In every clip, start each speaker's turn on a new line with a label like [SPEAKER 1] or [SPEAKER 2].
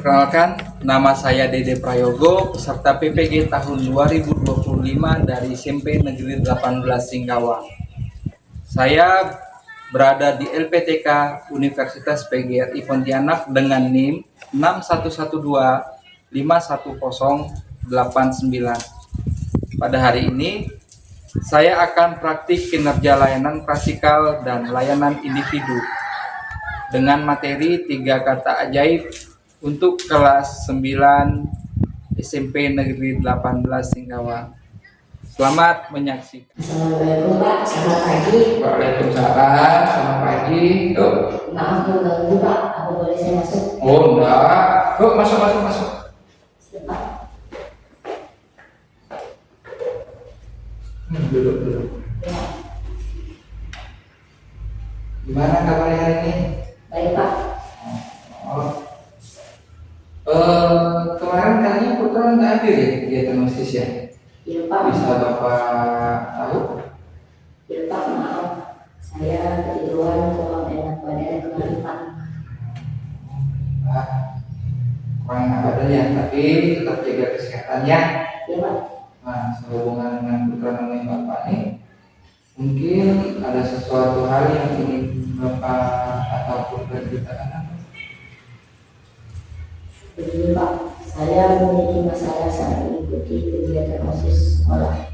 [SPEAKER 1] Perkenalkan, nama saya Dede Prayogo, peserta PPG tahun 2025 dari SMP Negeri 18 Singkawang. Saya berada di LPTK Universitas PGRI Pontianak dengan NIM 6112511089. Pada hari ini, saya akan praktik kinerja layanan praktikal dan layanan individu dengan materi 3 kata ajaib untuk kelas 9 SMP Negeri 18 Singkawang. Selamat menyaksikan.
[SPEAKER 2] Assalamualaikum Pak, selamat pagi.
[SPEAKER 1] Waalaikumsalam, selamat pagi. Yuk.
[SPEAKER 2] Maaf mengganggu Pak, apa boleh saya masuk?
[SPEAKER 1] Oh enggak. Yuk, masuk.
[SPEAKER 2] Siap, Pak.
[SPEAKER 1] Duduk. Gimana kabarnya hari ini?
[SPEAKER 2] Baik Pak.
[SPEAKER 1] Kemarin katanya Putra nggak hadir ya kegiatan OSIS ya?
[SPEAKER 2] Iya Pak.
[SPEAKER 1] Bisa Bapak tahu?
[SPEAKER 2] Iya Pak, maaf. Saya ketiduran kurang enak badan kemarin Pak.
[SPEAKER 1] Kurang enak badan ya, tapi tetap jaga kesehatannya.
[SPEAKER 2] Iya Pak.
[SPEAKER 1] Nah, sehubungan dengan Putra namanya Bapak nih, mungkin ada sesuatu hal yang ingin Bapak ataupun berceritakan apa?
[SPEAKER 2] Begini Pak, saya memiliki masalah saat mengikuti kegiatan OSIS sekolah.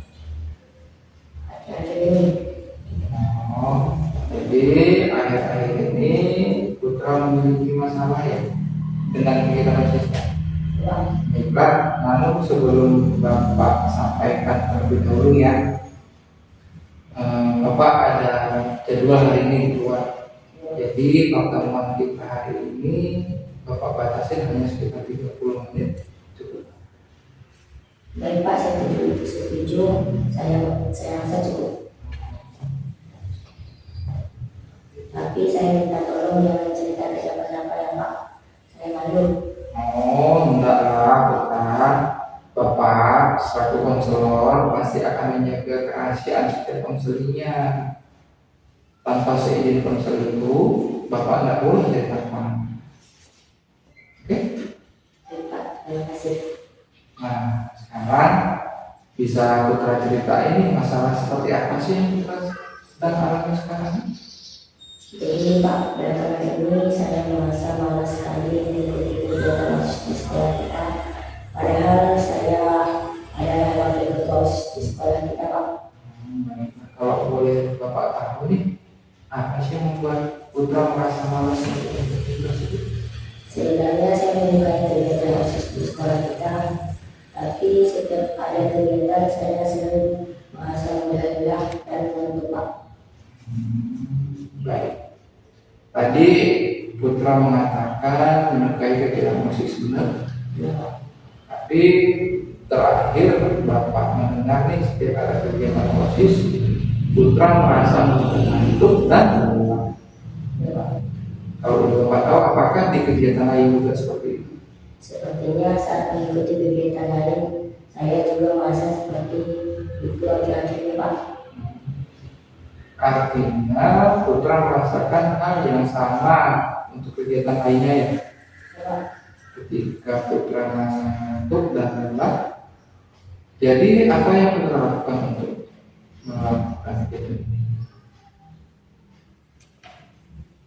[SPEAKER 2] Akhir-akhir ini.
[SPEAKER 1] Oh, jadi akhir-akhir ini Putra memiliki masalah ya dengan kegiatan OSISnya.
[SPEAKER 2] Pak.
[SPEAKER 1] Baiklah, namun sebelum Bapak sampaikan terlebih dahulu ya, Bapak ada jadwal hari ini keluar. Jadi pertemuan kita hari ini Bapak batasin hanya sekitar 30 menit. Cukup.
[SPEAKER 2] Baik Pak, saya setuju. Saya rasa cukup. Tapi saya minta tolong jangan cerita ke siapa-siapa ya Pak. Saya malu.
[SPEAKER 1] Oh, enggak lah, bukan. Bapak selaku konselor pasti akan menjaga kerahasiaan setiap konselnya. Tanpa seizin konsel itu, Bapak enggak boleh ceritakan. Oke?
[SPEAKER 2] Baik Pak, terima kasih.
[SPEAKER 1] Nah, sekarang bisa Putra ceritain nih masalah seperti apa sih yang Putra sedang alami sekarang?
[SPEAKER 2] Jadi Pak, belakangan ini saya merasa malas sekali mengikuti kegiatan OSIS di sekolah kita. Padahal saya adalah wakil ketua OSIS di sekolah kita Pak.
[SPEAKER 1] Baik. Kalau boleh Bapak tahu nih, apa sih yang membuat Putra merasa malas untuk mengikuti tersebut?
[SPEAKER 2] Sebenarnya saya menyukai kegiatan OSIS di sekolah kita, tapi setiap ada kegiatan saya selalu merasa mudah lelah dan mengantuk Pak.
[SPEAKER 1] Baik. Tadi Putra mengatakan menyukai kegiatan OSIS benar,
[SPEAKER 2] Ya Pak.
[SPEAKER 1] tapi terakhir Bapak mendengar nih setiap ada kegiatan OSIS, Putra merasa mengantuk dan lelah.
[SPEAKER 2] Ya Pak.
[SPEAKER 1] Kalau Bapak tahu, apakah di kegiatan lain juga seperti itu?
[SPEAKER 2] Sepertinya saat mengikuti kegiatan lain, saya juga merasa seperti itu akhir-akhir ini Pak.
[SPEAKER 1] Artinya Putra merasakan hal yang sama untuk kegiatan lainnya ya.
[SPEAKER 2] Ya Pak.
[SPEAKER 1] Ketika Putra ngantuk dan lelah, jadi apa yang Putra lakukan untuk melakukan kegiatan ini?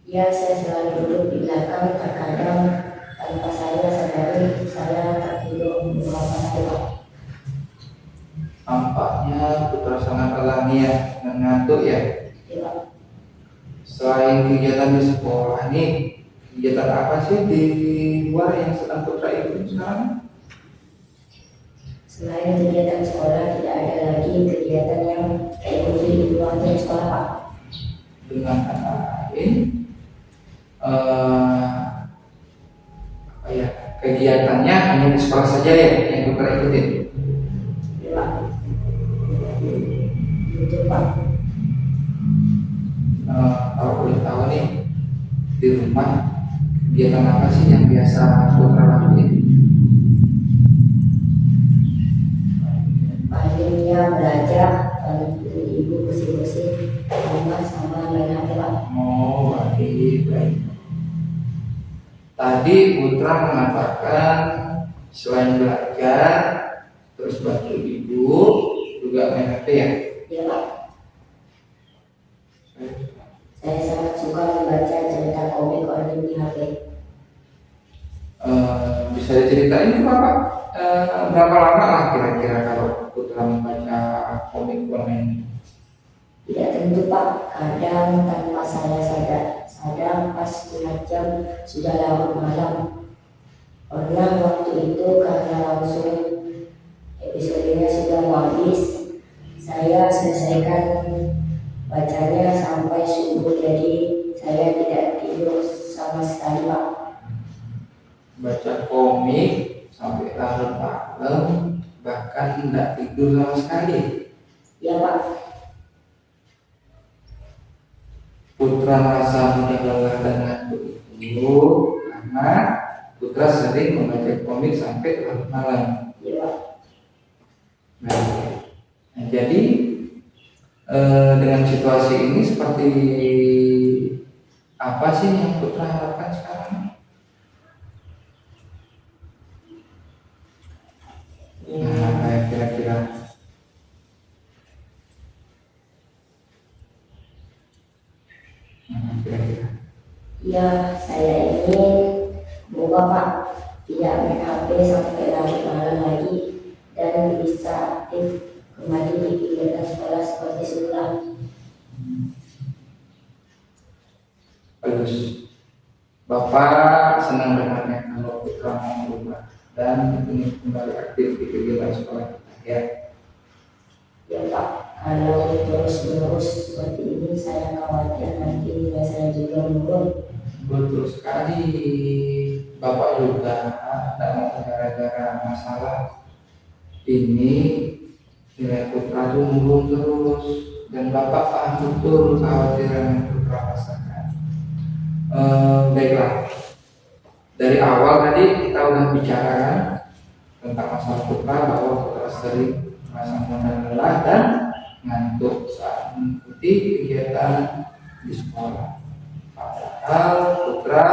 [SPEAKER 2] Ya, saya selalu duduk di belakang, terkadang tanpa saya sadari saya tertidur beberapa kali Pak.
[SPEAKER 1] Tampaknya Putra sangat lelah nih ya, dan ngantuk ya.
[SPEAKER 2] Ya Pak.
[SPEAKER 1] Selain kegiatan di sekolah nih, kegiatan apa sih di luar yang sedang Putra ikuti sekarang?
[SPEAKER 2] Selain kegiatan sekolah, tidak ada lagi kegiatan yang saya ikuti di luar jam sekolah Pak.
[SPEAKER 1] Dengan kata lain, apa ya, kegiatannya hanya di sekolah saja ya yang Putra ikutin.
[SPEAKER 2] Ya Pak. Itu Pak.
[SPEAKER 1] Kalau boleh tahu nih, di rumah kegiatan apa sih yang biasa Putra lakuin?
[SPEAKER 2] Paling ya belajar, bantu ibu bersih-bersih rumah sama main HP Pak.
[SPEAKER 1] Oh, baik. Tadi Putra mengatakan selain belajar, terus bantu ibu, juga main HP ya?
[SPEAKER 2] Ya Pak, saya sangat suka membaca cerita komik online di HP.
[SPEAKER 1] Bisa diceritain tuh Bapak, berapa lama lah kira-kira kalau Putra membaca komik online?
[SPEAKER 2] Tidak tentu Pak, kadang tanpa saya sadar pas lihat jam sudah larut malam. Pernah waktu itu karena langsung episodenya sudah mau habis, saya selesaikan bacanya sampai subuh, jadi saya tidak tidur sama sekali Pak.
[SPEAKER 1] Baca komik sampai larut malam, bahkan tidak tidur sama sekali.
[SPEAKER 2] Ya Pak,
[SPEAKER 1] Putra merasa mudah lelah dan ngantuk itu karena Putra sering membaca komik sampai larut malam.
[SPEAKER 2] ya Pak.
[SPEAKER 1] Nah, jadi dengan situasi ini seperti apa sih yang Putra harapkan sekarang? Nah, kayak kira-kira kira-kira.
[SPEAKER 2] Ya, saya ingin semoga Pak tidak main HP sampai larut malam lagi dan bisa aktif kembali di kegiatan sekolah seperti semula.
[SPEAKER 1] Bagus. Bapak senang dengarnya kalau Putra mau berubah dan ingin kembali aktif di kegiatan sekolah kita ya.
[SPEAKER 2] Ya Pak, kalau terus-menerus seperti ini saya khawatir nanti nilai saya juga menurun.
[SPEAKER 1] Betul sekali. Bapak juga tidak mau gara-gara masalah ini nilai Putra itu menurun terus, dan Bapak paham betul kekhawatiran yang Putra rasakan. Baiklah, dari awal tadi kita udah bicara tentang masalah Putra, bahwa Putra sering merasa mudah lelah dan ngantuk saat mengikuti kegiatan di sekolah. Padahal Putra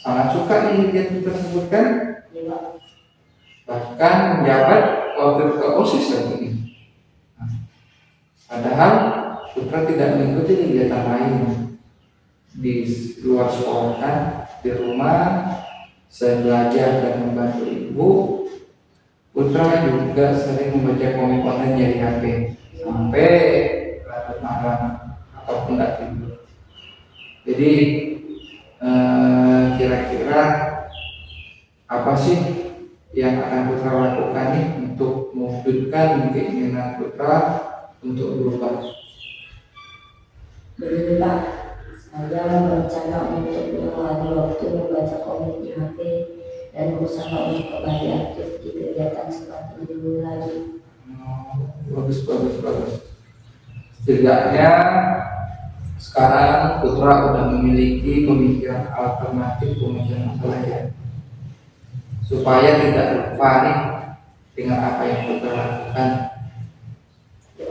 [SPEAKER 1] sangat suka nih kegiatan tersebut kan,
[SPEAKER 2] Ya Pak,
[SPEAKER 1] bahkan menjabat waktu ketua OSIS lagi ini. Padahal Putra tidak mengikuti kegiatan lain di luar sekolah kan, di rumah saya belajar dan membantu ibu. Putra juga sering membaca komik online dari HP sampai larut malam ataupun tidak tidur. Jadi kira-kira apa sih yang akan Putra lakukan nih untuk mewujudkan keinginan Putra untuk berubah?
[SPEAKER 2] begini Pak, saya berencana untuk mengurangi waktu membaca komik di HP dan berusaha untuk kembali aktif di kegiatan seperti dulu lagi.
[SPEAKER 1] Bagus, bagus, bagus. Setidaknya sekarang Putra sudah memiliki pemikiran alternatif pemecahan masalah ya, supaya tidak lupa nih dengan apa yang Putra lakukan.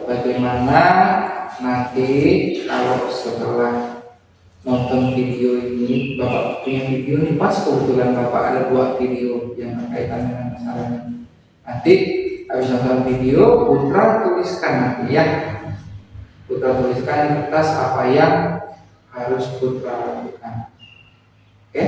[SPEAKER 1] Bagaimana nanti kalau setelah nonton video ini, Bapak punya video nih, pas kebetulan Bapak ada buat video yang berkaitan dengan masalah ini. Nanti habis nonton video, Putra tuliskan nanti ya. Putra tuliskan di kertas apa yang harus Putra lakukan. Oke?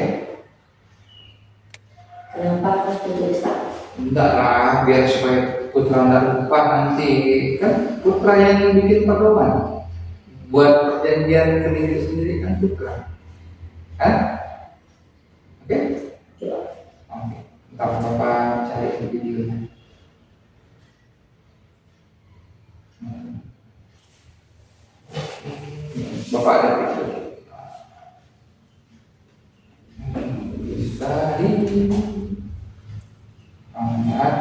[SPEAKER 2] Kenapa harus ditulis Pak?
[SPEAKER 1] Enggak lah, biar supaya Putra tidak lupa nanti. Kan Putra yang bikin pedoman. Buat perjanjian ke diri sendiri kan Putra. Kan? Oke?
[SPEAKER 2] Oke Pak.
[SPEAKER 1] Oke. Ntar Bapak cari videonya. Bapak ada video. Bisa di angkat.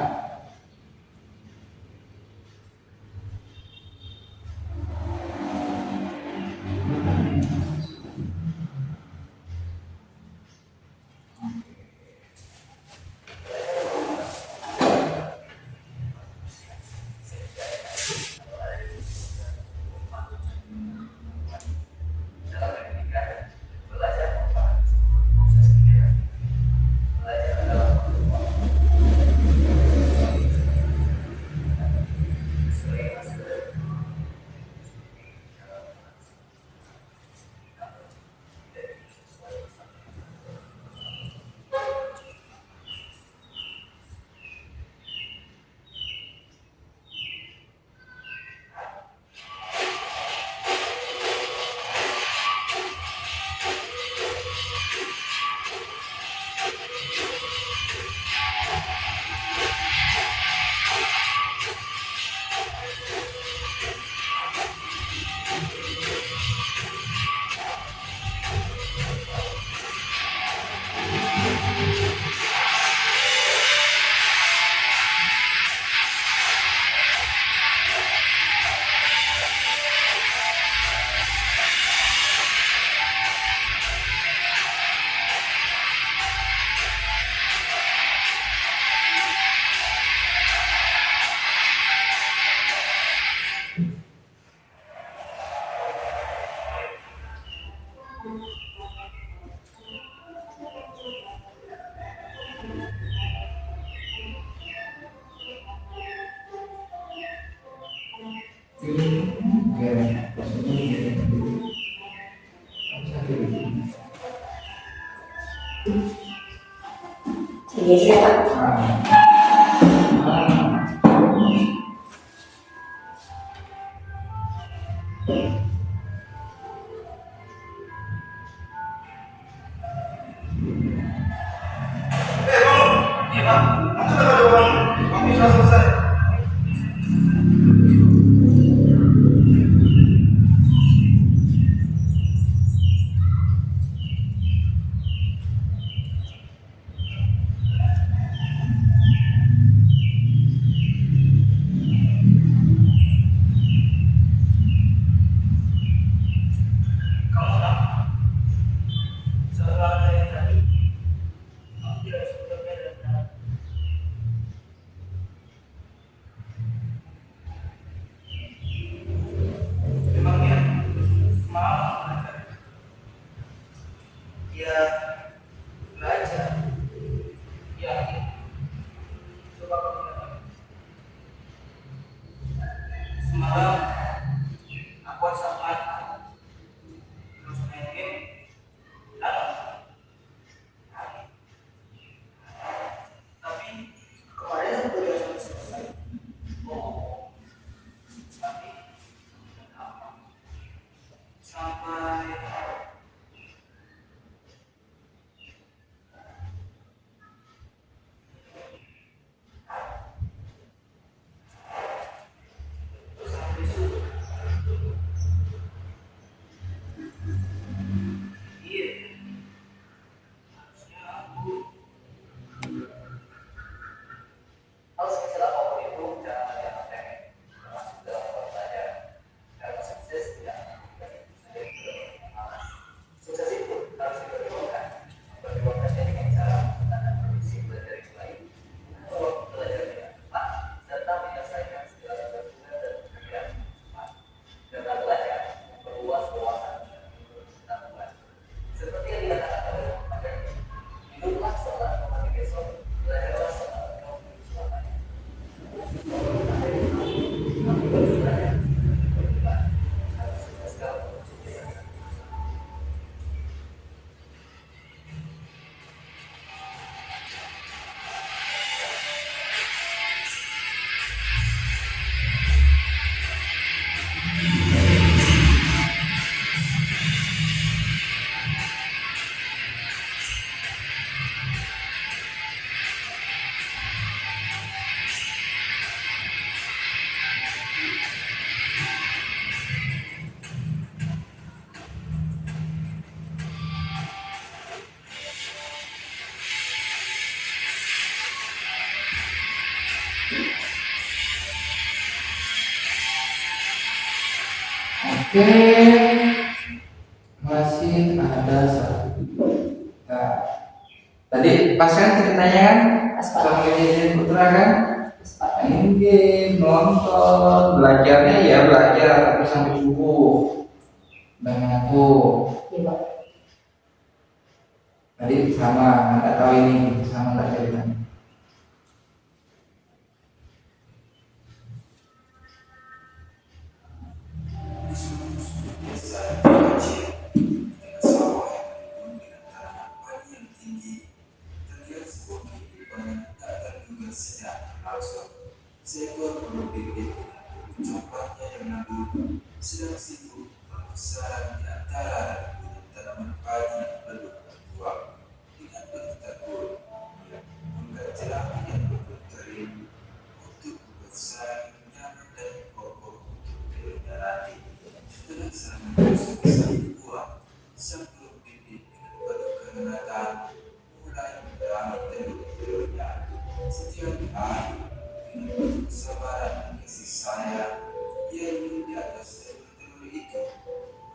[SPEAKER 2] Digeser Pak.
[SPEAKER 1] Oke, masih ada satu. Nah, tadi pas kan ceritanya kan,
[SPEAKER 2] Pas Pak.
[SPEAKER 1] sama kejadian Putra kan,
[SPEAKER 2] Pas Pak.
[SPEAKER 1] main game, nonton, belajarnya ya belajar tapi sampai subuh. Dengan aku
[SPEAKER 2] Iya Pak.
[SPEAKER 1] tadi sama, nggak tahu ini sama nggak ceritanya.
[SPEAKER 3] Seekor burung pipit coklatnya yang nabur sedang sibuk bersarang di antara ribuan tanaman padi yang belum berbuah. Dengan penuh takut, ia membuka jerami yang belum kering untuk membuat sarang yang nyaman dan kokoh untuk telurnya nanti. Setelah sarang tersebut selesai dibuang, sang burung pipit dengan penuh kehangatan mulai mendaami telur-telurnya. Setiap hari dengan kesabaran dan kasih sayang, ia duduk di atas telur-telur itu,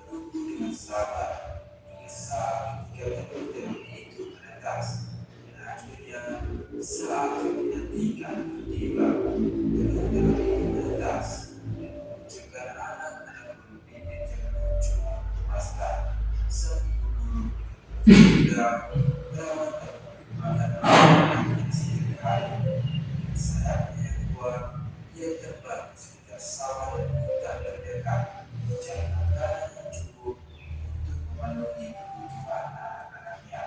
[SPEAKER 3] menunggu dengan sabar, menyesal ketika telur-telur itu menetas. Dan akhirnya, saat menantikan tiba, telur-telur itu menetas dan memunculkan anak-anak burung pipit yang lucu dan mengemaskan. Sang ibu burung dengan merawat dan memberi makan anak yang setiap hari. Sayapnya yang kuat, ia terbang di sekitar sawah dan hutan terdekat, mencari makanan yang cukup untuk memenuhi kebutuhan anak-anaknya.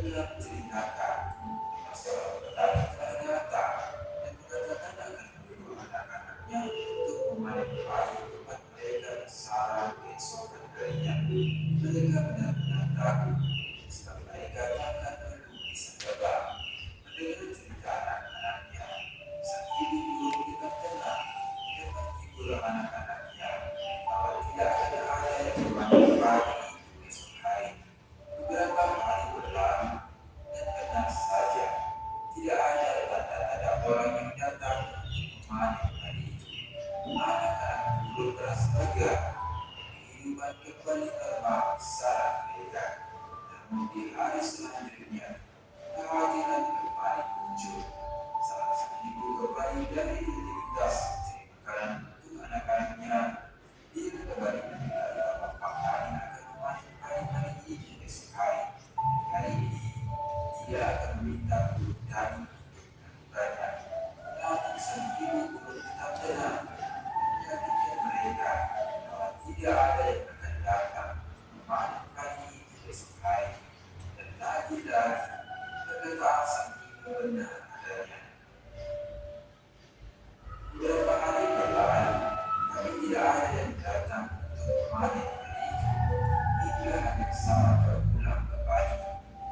[SPEAKER 3] mereka menceritakan masalah petani telah datang dan mengatakan akan menyuruh anak-anaknya untuk memanen padi tempat mereka bersarang keesokan harinya. Mereka benar-benar takut sebab mereka takkan perlu bisa terbang. Mendengar cerita anak-anaknya, sang ibu guru tetap tenang dan menghibur anak-anaknya bahwa tidak ada yang memanen padi itu esok hari. Beberapa hari berlalu dan benar saja tidak ada tanda-tanda orang yang datang untuk memanen padi itu. Anak-anak guru merasa lega. Kehidupan kembali normal saat mereka. Namun di hari selanjutnya, kekhawatiran kembali muncul. Salah satu ibu kembali dari rutinitas mencari makanan untuk anak-anaknya. Dia kembali mendengar bahwa Pak Tani akan memanen padi-padi itu esok hari. Kali ini, dia akan meminta guru tani untuk melakukannya. Namun sang ibu guru tetap tenang dan meyakinkan mereka bahwa tidak ada yang akan datang memanen padi itu esok hari. Dan lagi-lagi, perkataan sang ibu benar adanya. Beberapa hari berlalu, tapi tidak ada yang datang untuk memanen padi itu. Hingga hari sama berpulang kembali.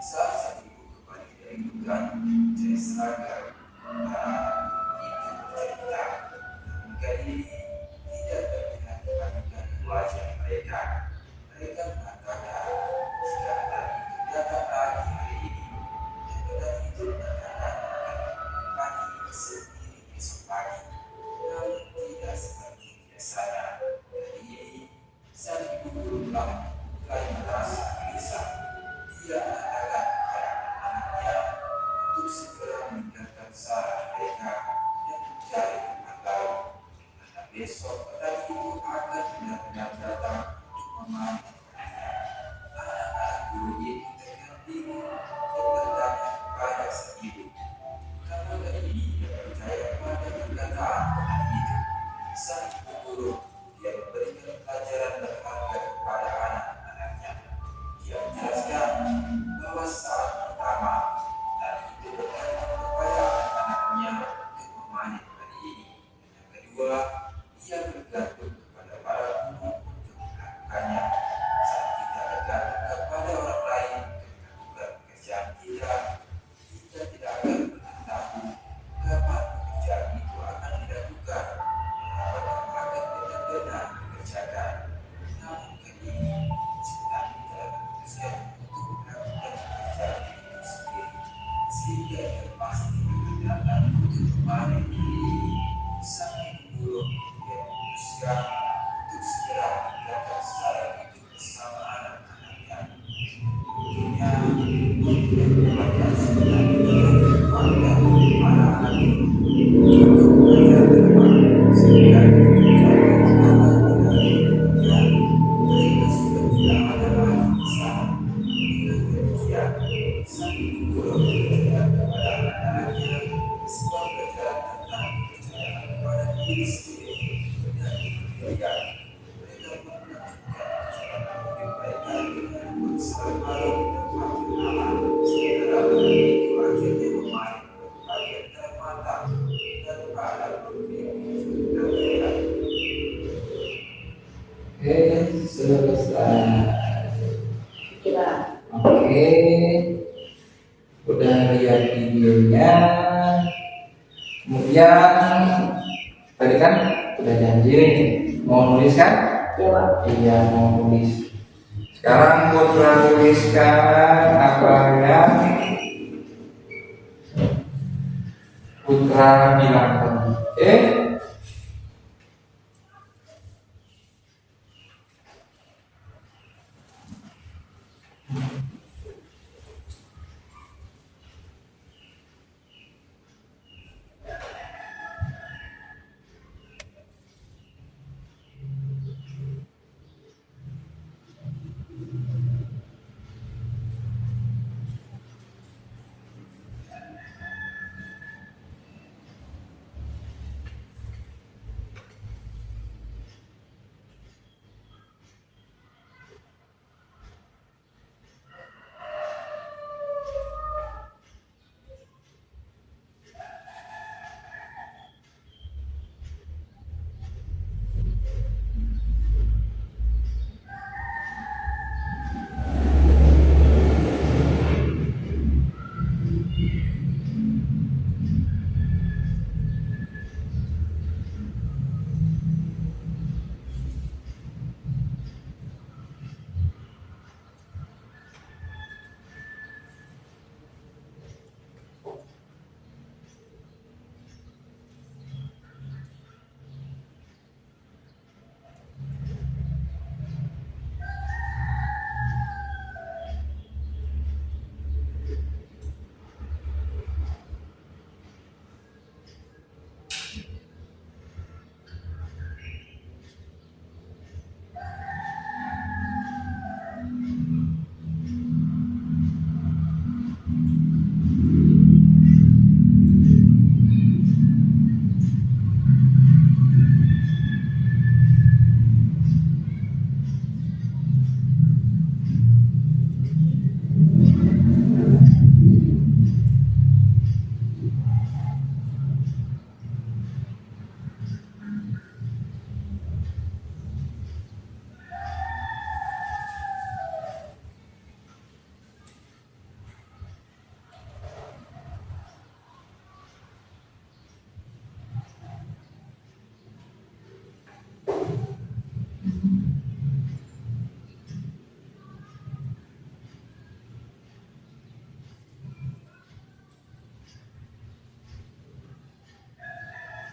[SPEAKER 3] Saat sang ibu kembali dari hutan mencari seragam, anak-anak itu bercerita. Namun kali ini tidak terlihat kepanikan di wajah mereka. Mereka mengatakan jika petani itu datang lagi hari ini, dan petani itu mengatakan akan memanen padi itu sendiri esok pagi. Namun tidak seperti biasanya. Kali ini sang ibu guru mulai merasa gelisah. Dia mengatakan kepada anak-anaknya untuk segera meninggalkan sarang mereka dan mencari tempat lain. Karena besok petani itu akan benar-benar datang untuk memanen padinya. Anak-anak guru itu terkejut bingung dan bertanya kepada sang ibu, kenapa kali ini dia percaya pada perkataan petani itu. Sang ibu guru dia memberikan pelajaran berharga kepada anak-anaknya. Dia menjelaskan bahwa saat pertama petani itu berkata kepada anak-anaknya untuk memanen padi ini. Yang kedua, ia bergantung kepada para guru untuk melakukannya. Saat kita bergantung kepada orang lain untuk melakukan pekerjaan kita, kita tidak akan pernah tahu kapan pekerjaan itu akan dilakukan dan apakah akan benar-benar dikerjakan. Namun kali ini, kita telah memutuskan untuk melakukan pekerjaan itu sendiri, sehingga ia pasti akan datang untuk memanen padi ini. Sang ibu guru dia memutuskan untuk segera meninggalkan sarang itu bersama anak-anaknya. Tentunya, waktu yang melewatkan sebenarnya dimanfaatkan oleh para anak itu untuk belajar terbang, sehingga ketika mereka sudah tidak ada lagi di sana. Dengan demikian, sang ibu guru mengajarkan kepada anak-anaknya sebuah pelajaran tentang kepercayaan kepada diri sendiri dan kemandirian. Mereka pun melanjutkan perjalanan hidup mereka dengan bersama di tempat yang aman. Sementara petani itu akhirnya memanen padi yang telah matang tanpa ada pemimpin dan lihat.
[SPEAKER 1] Oke, selesai.
[SPEAKER 2] Kita
[SPEAKER 1] Oke, udah lihat videonya. Kemudian tadi kan udah janji nih mau nulis kan?
[SPEAKER 2] jawab.
[SPEAKER 1] Iya mau nulis. Sekarang Putra tuliskan apa yang Putra bilang tadi. Oke?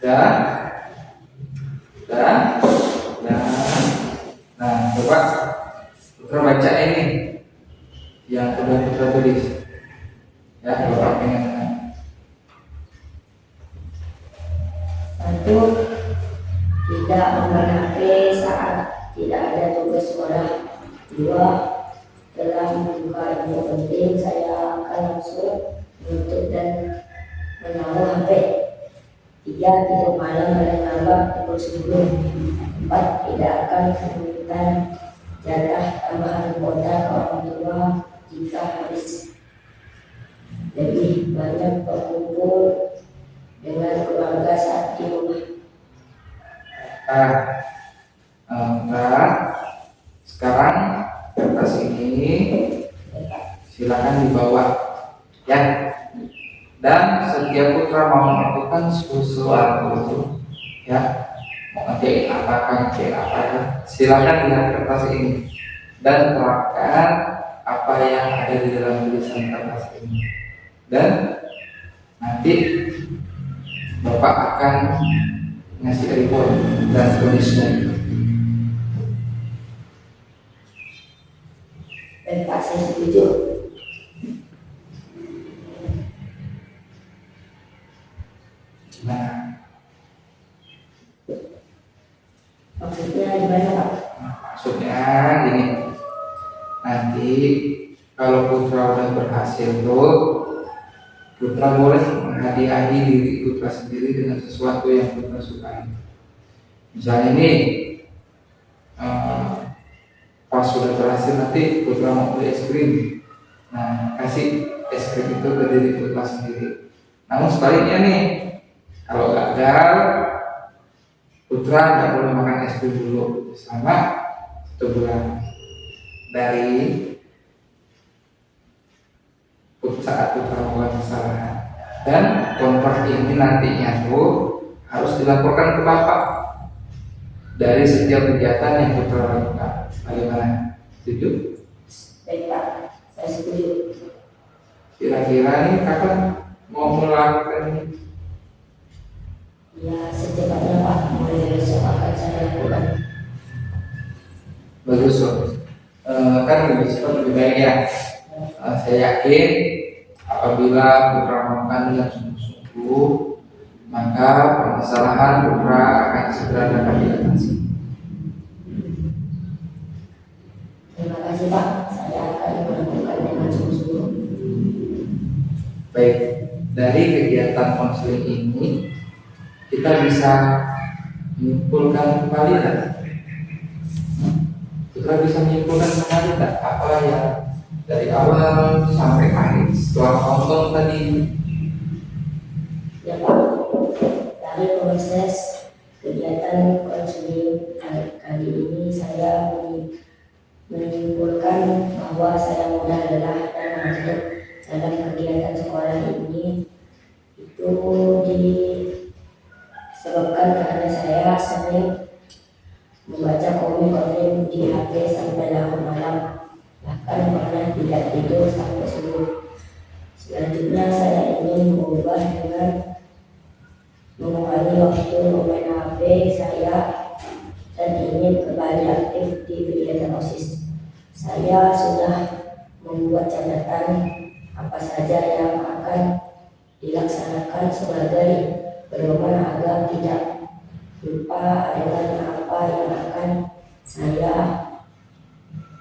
[SPEAKER 1] dan dan dan nah coba Putra baca ini yang udah Putra tulis ya. Bapak pengen
[SPEAKER 2] Satu, tidak main HP saat tidak ada tugas sekolah. Dua, setelah membuka info penting saya akan langsung menutup dan menaruh HP. Tiga, tidur malam paling lambat pukul 10. Empat, tidak akan meminta jatah tambahan kuota ke orang tua jika habis. Lebih banyak berkumpul dengan keluarga saat di rumah.
[SPEAKER 1] Sekarang kertas ini silakan dibawa ya. Dan setiap Putra mau melakukan sesuatu ya, mau ngerjain apa ya, silakan lihat kertas ini dan terapkan apa yang ada di dalam tulisan kertas ini. Dan nanti Bapak akan ngasih report dan punishment.
[SPEAKER 2] Dan Pak, saya setuju.
[SPEAKER 1] Nah,
[SPEAKER 2] Maksudnya gimana Pak?
[SPEAKER 1] maksudnya gini, nanti kalau Putra udah berhasil tuh, Putra boleh menghadiahi diri Putra sendiri dengan sesuatu yang Putra sukai. Misalnya ini, pas sudah berhasil nanti Putra mau beli es krim, nah kasih es krim itu ke diri Putra sendiri. Namun sebaliknya nih, kalau gagal, Putra nggak boleh makan es krim dulu selama 1 bulan dari saat Putra melakukan kesalahan. Dan kontrak ini nantinya tuh harus dilaporkan ke Bapak dari setiap kegiatan yang Putra lakukan. Bagaimana? Setuju?
[SPEAKER 2] Baik Pak, saya setuju.
[SPEAKER 1] Kira-kira nih kapan mau melakukan ini?
[SPEAKER 2] Ya secepatnya Pak, mulai besok akan saya lakukan.
[SPEAKER 1] Bagus loh. Kan lebih cepat lebih baik ya. Saya yakin apabila Putra melakukan dengan sungguh-sungguh, maka permasalahan Putra akan segera dapat diatasi.
[SPEAKER 2] Terima kasih Pak, saya akan melakukan dengan sungguh-sungguh.
[SPEAKER 1] Baik, dari kegiatan konseling ini kita bisa menyimpulkan kembali tak? Kita bisa menyimpulkan kembali tak apa yang dari awal sampai akhir setelah nonton tadi?
[SPEAKER 2] Ya Pak, dari proses kegiatan konseling kali ini saya menyimpulkan bahwa saya mudah lelah dan ngantuk dalam kegiatan sekolah ini. Itu disebabkan karena saya sering membaca komik di HP sampai larut malam, bahkan pernah tidak tidur sampai subuh. Selanjutnya saya ingin mengubah dengan mengurangi waktu bermain HP saya dan ingin kembali aktif di kegiatan OSIS. Saya sudah membuat catatan apa saja yang akan dilaksanakan sebagai pedoman agar tidak lupa dengan apa yang akan saya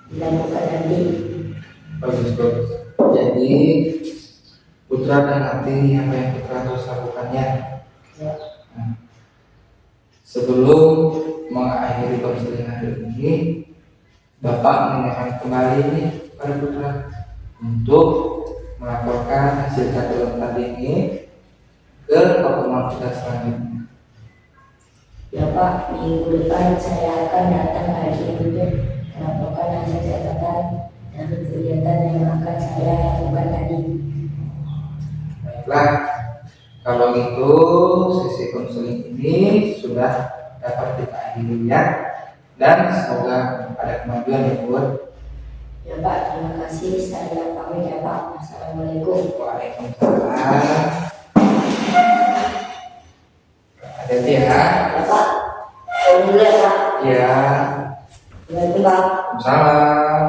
[SPEAKER 2] dilakukan nanti.
[SPEAKER 1] Bagus. Jadi Putra dan ngerti apa yang Putra harus lakukannya.
[SPEAKER 2] Ya.
[SPEAKER 1] Nah, sebelum mengakhiri konseling hari ini, Bapak mengingatkan kembali nih pada Putra untuk melaporkan hasil catatan tadi ini ke pertemuan kita selanjutnya.
[SPEAKER 2] Ya Pak, minggu depan saya akan datang lagi untuk melaporkan hasil catatan dari kegiatan yang akan saya lakukan tadi.
[SPEAKER 1] Baiklah, kalau itu sesi konseling ini sudah dapat kita akhiri ya, dan semoga ada kemajuan ya Bud.
[SPEAKER 2] Ya Pak, terima kasih. Saya pamit ya Pak. Assalamualaikum.
[SPEAKER 1] Waalaikumsalam. Hati-hati ya.
[SPEAKER 2] Ya Pak. Alhamdulillah Pak.
[SPEAKER 1] Ya.
[SPEAKER 2] Assalamualaikum Pak.
[SPEAKER 1] Salam.